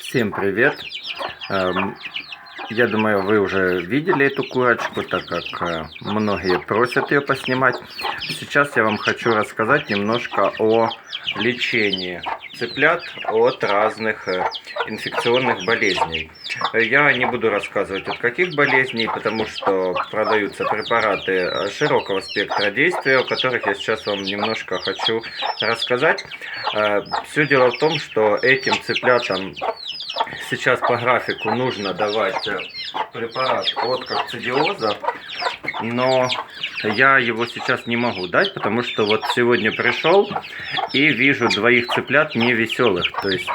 Всем привет! Я думаю, вы уже видели эту курочку, так как многие просят ее поснимать. Сейчас я вам хочу рассказать немножко о лечении цыплят от разных инфекционных болезней. Я не буду рассказывать от каких болезней, потому что продаются препараты широкого спектра действия, о которых я сейчас вам немножко хочу рассказать. Все дело в том, что этим цыплятам сейчас по графику нужно давать препарат от кокцидиоза, но я его сейчас не могу дать, потому что вот сегодня пришел и вижу двоих цыплят невеселых. То есть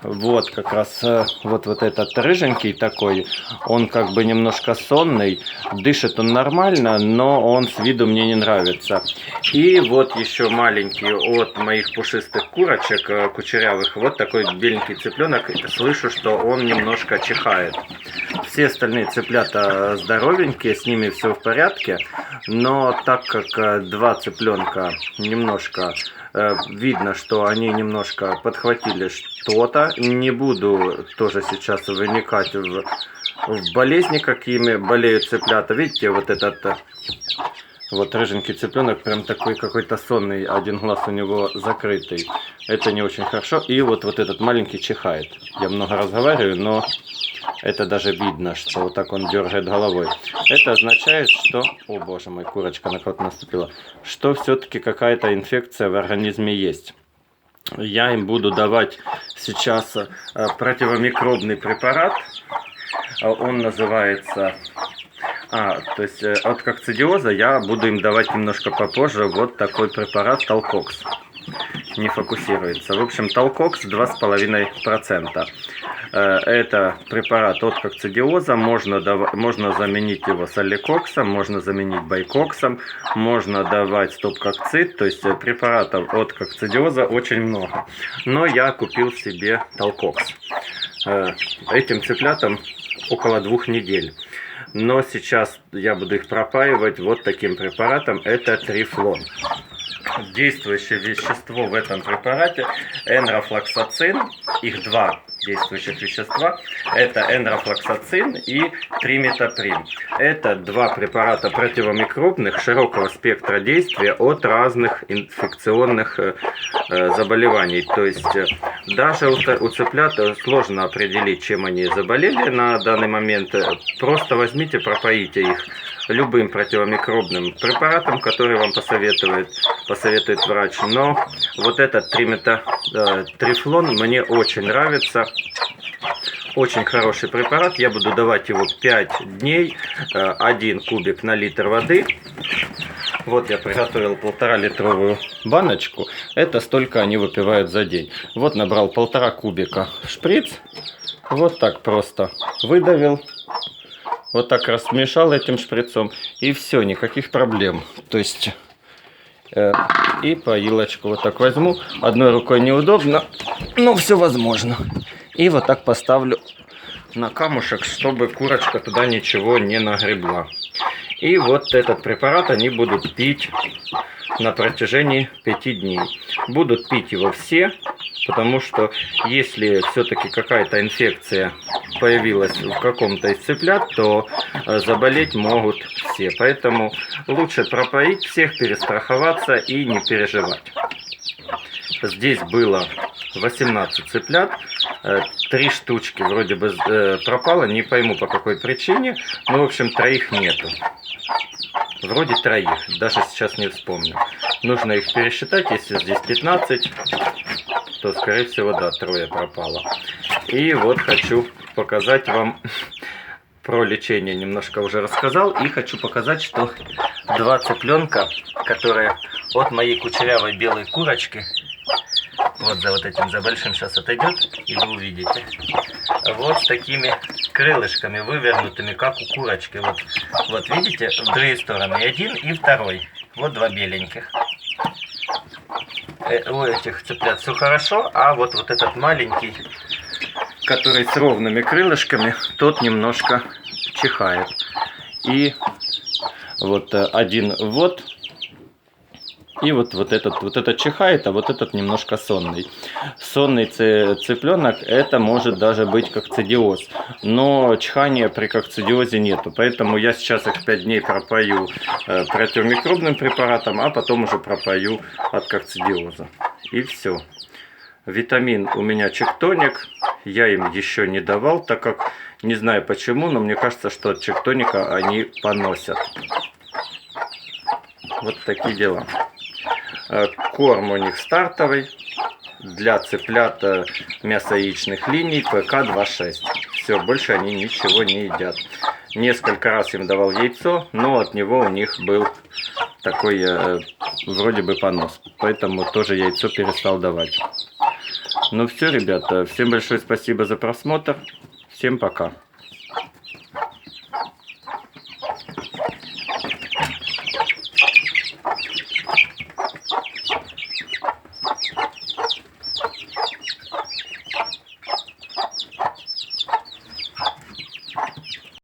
вот как раз вот этот рыженький такой, он как бы немножко сонный, дышит он нормально, но он с виду мне не нравится. И вот еще маленький от моих пушистых курочек, кучерявых, вот такой беленький цыпленок, слышу, что он немножко чихает. Все остальные цыплята здоровенькие, с ними все в порядке, но так как два цыпленка немножко видно, что они немножко подхватили что-то, не буду тоже сейчас выникать в болезни, какими болеют цыплята. Видите, вот этот вот рыженький цыпленок прям такой какой-то сонный, один глаз у него закрытый. Это не очень хорошо. И вот этот маленький чихает. Я много разговариваю, но это даже видно, что вот так он дергает головой. Это означает, что... О боже мой, курочка на кого-то наступила. Что все-таки какая-то инфекция в организме есть. Я им буду давать сейчас противомикробный препарат. Он называется... то есть от кокцидиоза я буду им давать немножко попозже вот такой препарат Толкокс. Не фокусируется. В общем, Толкокс 2,5%. Это препарат от кокцидиоза. Можно заменить его соликоксом, можно заменить байкоксом, можно давать стоп-кокцид. То есть препаратов от кокцидиоза очень много. Но я купил себе Толкокс. Этим цыплятам около 2 недель. Но сейчас я буду их пропаивать вот таким препаратом. Это трифлон. Действующее вещество в этом препарате энрофлоксацин. Их два действующих вещества. Это энрофлоксацин и триметоприм. Это два препарата противомикробных широкого спектра действия от разных инфекционных заболеваний. То есть даже у цыплят сложно определить, чем они заболели на данный момент. Просто возьмите, пропоите их любым противомикробным препаратом, который вам посоветует врач. Но вот этот трифлон мне очень нравится. Очень хороший препарат. Я буду давать его 5 дней. 1 кубик на литр воды. Вот я приготовил 1,5-литровую баночку. Это столько они выпивают за день. Вот набрал 1,5 кубика шприц. Вот так просто выдавил. Вот так смешал этим шприцом. И все, никаких проблем. То есть... и поилочку вот так возьму. Одной рукой неудобно, но все возможно. И вот так поставлю на камушек, чтобы курочка туда ничего не нагребла. И вот этот препарат они будут пить на протяжении 5 дней. Будут пить его все, потому что если все-таки какая-то инфекция появилась в каком-то из цыплят, то заболеть могут все. Поэтому лучше пропоить всех, перестраховаться и не переживать. Здесь было 18 цыплят. 3 штучки вроде бы пропало, не пойму по какой причине. Но в общем 3 нету. Вроде 3, даже сейчас не вспомню. Нужно их пересчитать, если здесь 15, то скорее всего да, 3 пропало. И вот хочу показать вам про лечение, немножко уже рассказал. И хочу показать, что 2 цыпленка, которые от моей кучерявой белой курочки, вот за вот этим, за большим сейчас отойдет, и вы увидите. Вот с такими крылышками вывернутыми, как у курочки. Вот видите, в другие стороны. И 1, и 2. Вот 2 беленьких. У этих цыплят все хорошо, а вот этот маленький, который с ровными крылышками, тот немножко чихает. И вот 1 вот. И вот этот чихает, а вот этот немножко сонный. Сонный цыпленок, это может даже быть кокцидиоз. Но чихания при кокцидиозе нету. Поэтому я сейчас их 5 дней пропою противомикробным препаратом, а потом уже пропою от кокцидиоза. И все. Витамин у меня чектоник. Я им еще не давал, так как не знаю почему, но мне кажется, что от чектоника они поносят. Вот такие дела. Корм у них стартовый для цыплят мясо-яичных линий ПК-26. Все, больше они ничего не едят. Несколько раз им давал яйцо, но от него у них был такой вроде бы понос. Поэтому тоже яйцо перестал давать. Ну все, ребята, всем большое спасибо за просмотр. Всем пока.